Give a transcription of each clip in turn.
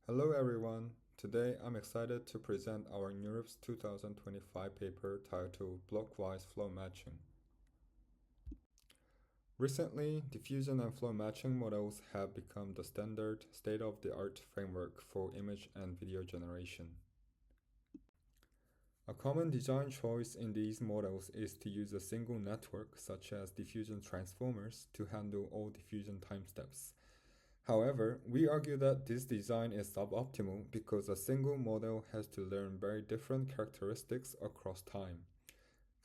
Hello everyone. Today I'm excited to present our NeurIPS 2025 paper titled Blockwise Flow Matching. Recently, diffusion and flow matching models have become the standard state-of-the-art framework for image and video generation. A common design choice in these models is to use a single network such as diffusion transformers to handle all diffusion time steps. However, we argue that this design is suboptimal because a single model has to learn very different characteristics across time.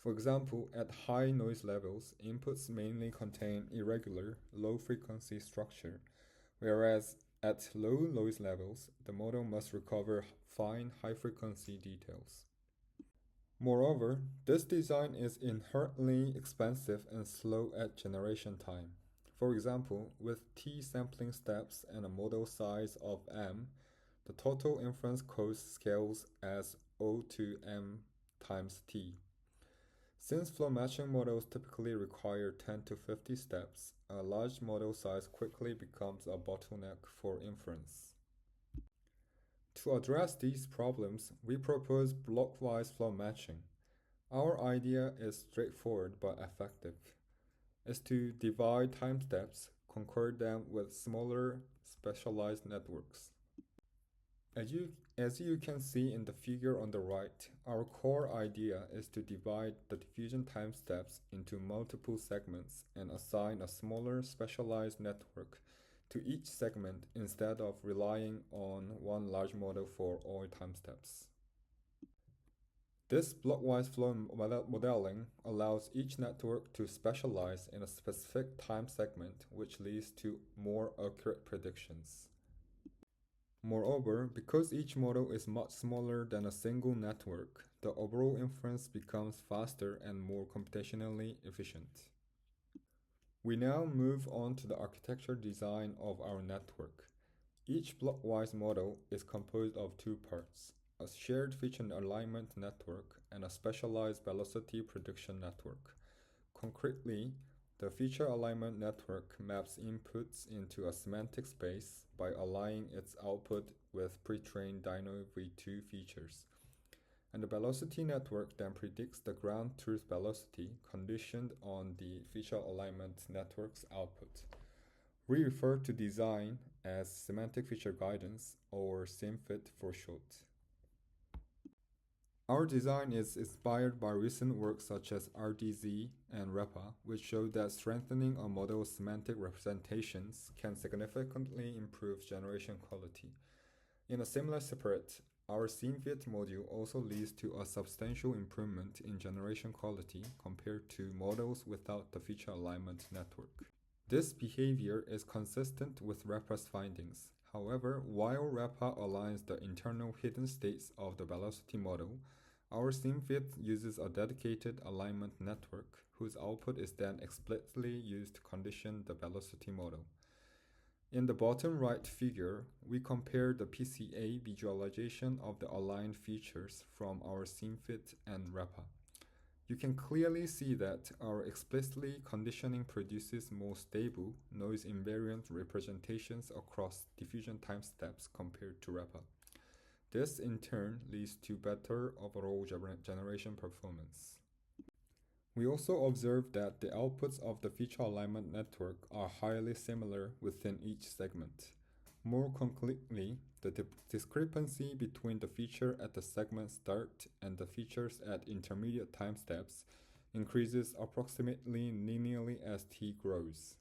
For example, at high noise levels, inputs mainly contain irregular, low-frequency structure, whereas at low noise levels, the model must recover fine, high-frequency details. Moreover, this design is inherently expensive and slow at generation time. For example, with t sampling steps and a model size of m, the total inference cost scales as O to m times t. Since flow matching models typically require 10 to 50 steps, a large model size quickly becomes a bottleneck for inference. To address these problems, we propose blockwise flow matching. Our idea is straightforward but effective. Is to divide time steps, conquer them with smaller specialized networks. As you can see in the figure on the right, our core idea is to divide the diffusion time steps into multiple segments and assign a smaller specialized network to each segment instead of relying on one large model for all time steps. This blockwise flow modeling allows each network to specialize in a specific time segment, which leads to more accurate predictions. Moreover, because each model is much smaller than a single network, the overall inference becomes faster and more computationally efficient. We now move on to the architecture design of our network. Each blockwise model is composed of two parts: a shared feature alignment network and a specialized velocity prediction network. Concretely, the feature alignment network maps inputs into a semantic space by aligning its output with pre-trained Dino V2 features. And the velocity network then predicts the ground truth velocity conditioned on the feature alignment network's output. We refer to design as semantic feature guidance, or SEMFIT for short. Our design is inspired by recent work such as RDZ and REPA, which show that strengthening a model's semantic representations can significantly improve generation quality. In a similar spirit, our SEMFIT module also leads to a substantial improvement in generation quality compared to models without the feature alignment network. This behavior is consistent with REPA's findings. However, while REPA aligns the internal hidden states of the velocity model, our SEMFIT uses a dedicated alignment network whose output is then explicitly used to condition the velocity model. In the bottom right figure, we compare the PCA visualization of the aligned features from our SEMFIT and REPA. You can clearly see that our explicitly conditioning produces more stable, noise-invariant representations across diffusion time steps compared to REPA. This in turn leads to better overall generation performance. We also observed that the outputs of the feature alignment network are highly similar within each segment. More concretely, the discrepancy between the feature at the segment start and the features at intermediate time steps increases approximately linearly as t grows.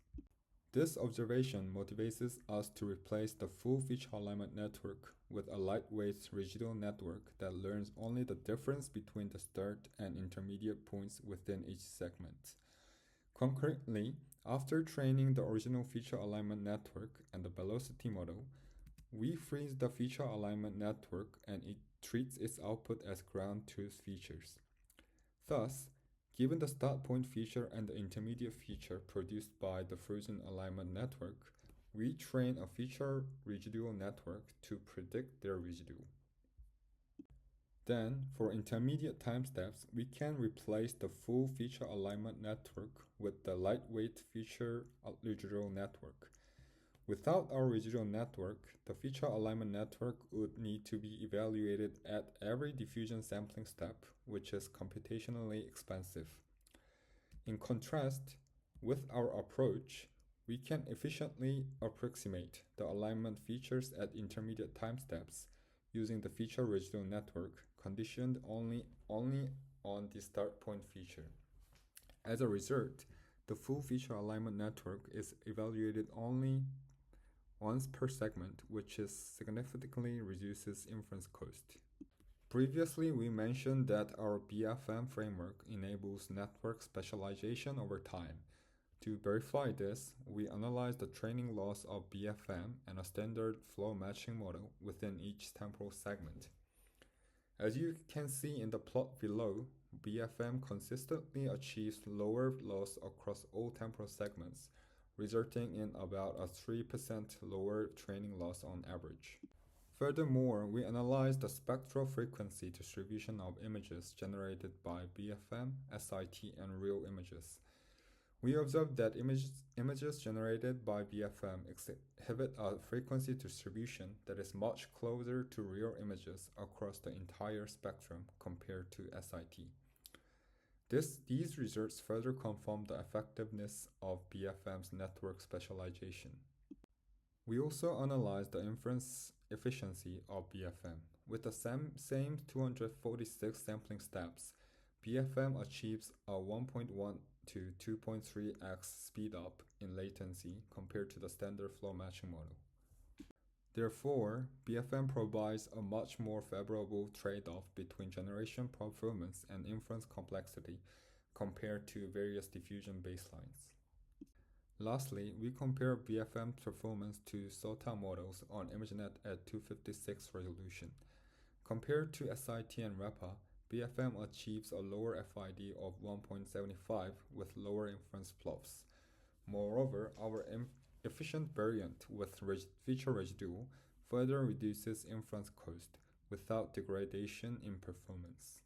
This observation motivates us to replace the full feature alignment network with a lightweight residual network that learns only the difference between the start and intermediate points within each segment. Concurrently, after training the original feature alignment network and the velocity model, we freeze the feature alignment network and it treats its output as ground truth features. Thus, given the start point feature and the intermediate feature produced by the frozen alignment network, we train a feature residual network to predict their residue. Then, for intermediate time steps, we can replace the full feature alignment network with the lightweight feature residual network. Without our residual network, the feature alignment network would need to be evaluated at every diffusion sampling step, which is computationally expensive. In contrast, with our approach, we can efficiently approximate the alignment features at intermediate time steps using the feature residual network conditioned only on the start point feature. As a result, the full feature alignment network is evaluated only once per segment, which significantly reduces inference cost. Previously, we mentioned that our BFM framework enables network specialization over time. To verify this, we analyzed the training loss of BFM and a standard flow matching model within each temporal segment. As you can see in the plot below, BFM consistently achieves lower loss across all temporal segments, resulting in about a 3% lower training loss on average. Furthermore, we analyzed the spectral frequency distribution of images generated by BFM, SIT, and real images. We observed that images generated by BFM exhibit a frequency distribution that is much closer to real images across the entire spectrum compared to SIT. These results further confirm the effectiveness of BFM's network specialization. We also analyzed the inference efficiency of BFM. With the same 246 sampling steps, BFM achieves a 1.1 to 2.3x speedup in latency compared to the standard flow matching model. Therefore, BFM provides a much more favorable trade-off between generation performance and inference complexity compared to various diffusion baselines. Lastly, we compare BFM performance to SOTA models on ImageNet at 256 resolution. Compared to SIT and REPA, BFM achieves a lower FID of 1.75 with lower inference plops. Moreover, our efficient variant with feature residual further reduces inference cost without degradation in performance.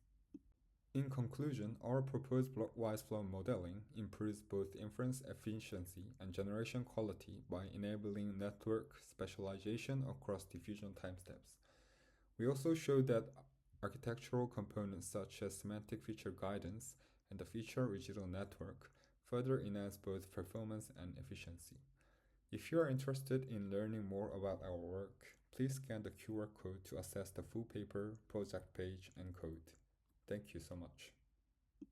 In conclusion, our proposed blockwise flow modeling improves both inference efficiency and generation quality by enabling network specialization across diffusion time steps. We also showed that architectural components such as semantic feature guidance and the feature residual network further enhance both performance and efficiency. If you are interested in learning more about our work, please scan the QR code to access the full paper, project page, and code. Thank you so much.